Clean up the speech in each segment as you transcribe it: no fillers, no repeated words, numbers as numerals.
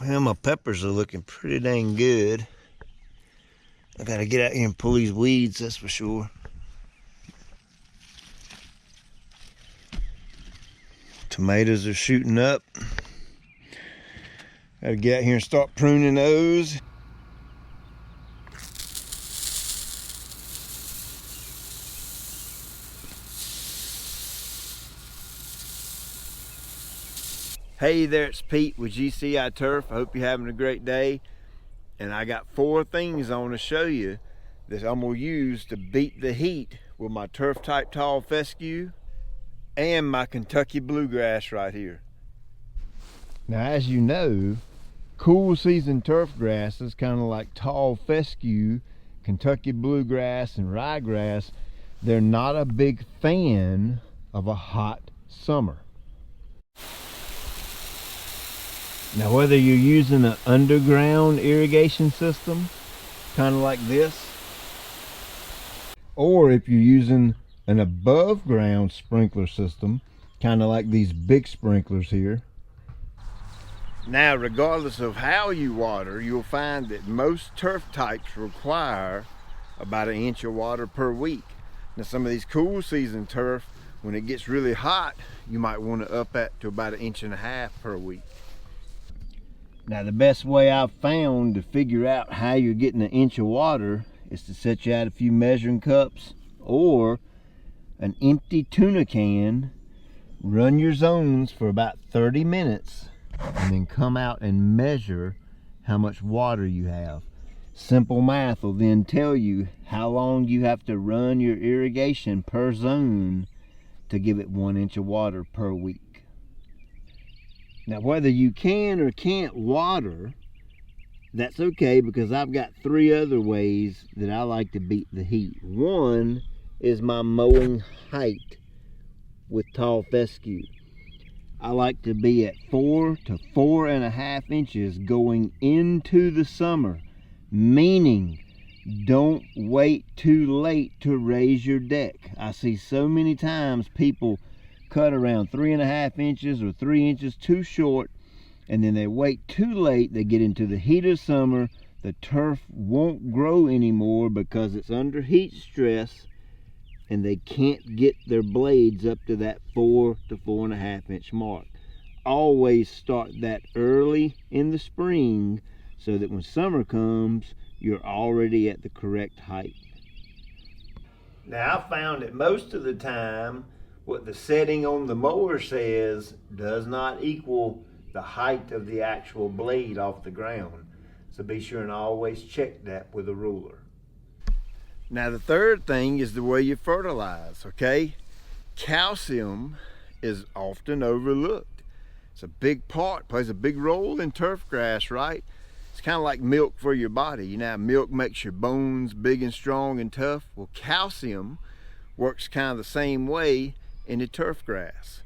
Well, my peppers are looking pretty dang good. I gotta get out here and pull these weeds, that's for sure. Tomatoes are shooting up. Gotta get out here and start pruning those. Hey there, it's Pete with GCI Turf. I hope you're having a great day. And I got 4 things I want to show you that I'm going to use to beat the heat with my turf type tall fescue and my Kentucky bluegrass right here. Now, as you know, cool season turf grasses, kind of like tall fescue, Kentucky bluegrass, and ryegrass, they're not a big fan of a hot summer. Now, whether you're using an underground irrigation system, kind of like this, or if you're using an above ground sprinkler system, kind of like these big sprinklers here. Now, regardless of how you water, you'll find that most turf types require about 1 inch of water per week. Now, some of these cool season turf, when it gets really hot, you might want to up that to about 1.5 inches per week. Now, the best way I've found to figure out how you're getting 1 inch of water is to set you out a few measuring cups or an empty tuna can, run your zones for about 30 minutes, and then come out and measure how much water you have. Simple math will then tell you how long you have to run your irrigation per zone to give it 1 inch of water per week. Now, whether you can or can't water, that's okay, because I've got 3 other ways that I like to beat the heat. One is my Mowing Height with tall fescue. I like to be at 4 to 4.5 inches going into the summer, meaning don't wait too late to raise your deck. I see so many times people cut around 3.5 inches or 3 inches too short, and then they wait too late. They get into the heat of summer. The turf won't grow anymore because it's under heat stress, and they can't get their blades up to that 4 to 4.5 inch mark. Always start that early in the spring so that when summer comes, you're already at the correct height. Now, I found that most of the time what the setting on the mower says does not equal the height of the actual blade off the ground. So be sure and always check that with a ruler. Now, the third thing is the way you fertilize, okay? Calcium is often overlooked. It's a big part, plays a big role in turf grass, right? It's kind of like milk for your body. You know, milk makes your bones big and strong and tough. Well, calcium works kind of the same way in the turf grass.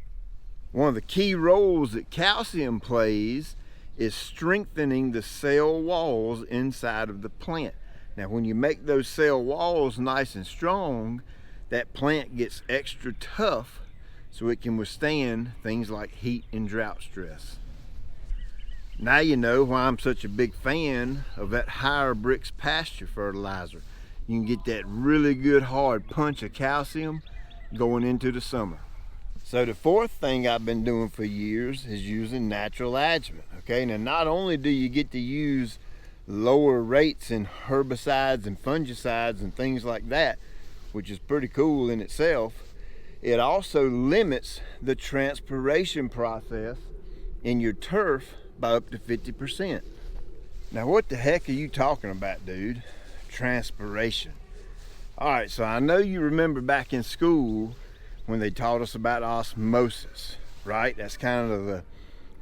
One of the key roles that calcium plays is strengthening the cell walls inside of the plant. Now, when you make those cell walls nice and strong, that plant gets extra tough so it can withstand things like heat and drought stress. Now you know why I'm such a big fan of that Higher Bricks pasture fertilizer. You can get that really good hard punch of calcium going into the summer. So the fourth thing I've been doing for years is using Natural Adjuvant. Okay, now not only do you get to use lower rates in herbicides and fungicides and things like that, which is pretty cool in itself, it also limits the transpiration process in your turf by up to 50%. Now, what the heck are you talking about, dude? Transpiration. All right, so I know you remember back in school when they taught us about osmosis, right? That's kind of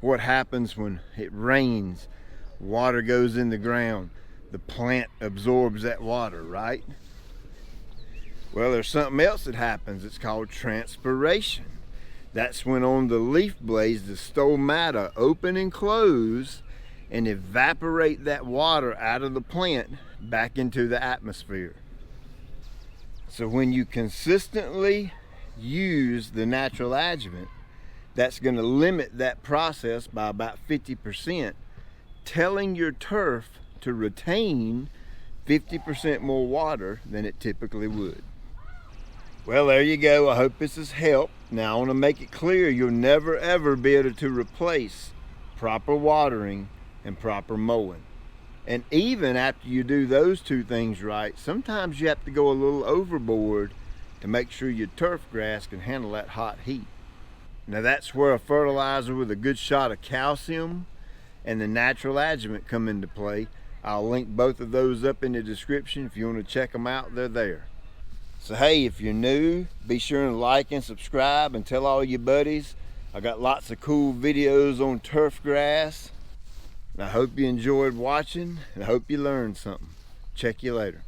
what happens when it rains. Water goes in the ground. The plant absorbs that water, right? Well, there's something else that happens. It's called transpiration. That's when on the leaf blades, the stomata open and close and evaporate that water out of the plant back into the atmosphere. So when you consistently use the Natural Adjuvant, that's going to limit that process by about 50%. telling your turf to retain 50% more water than it typically would. Well, there you go. I hope this has helped. Now I want to make it clear you'll never ever be able to replace proper watering and proper mowing. And even after you do those two things right, sometimes you have to go a little overboard to make sure your turf grass can handle that hot heat. Now that's where a fertilizer with a good shot of calcium and the natural adjuvant come into play. I'll link both of those up in the description. If you want to check them out, they're there. So hey, if you're new, be sure and like and subscribe and tell all your buddies. I got lots of cool videos on turf grass. And I hope you enjoyed watching and I hope you learned something. Check you later.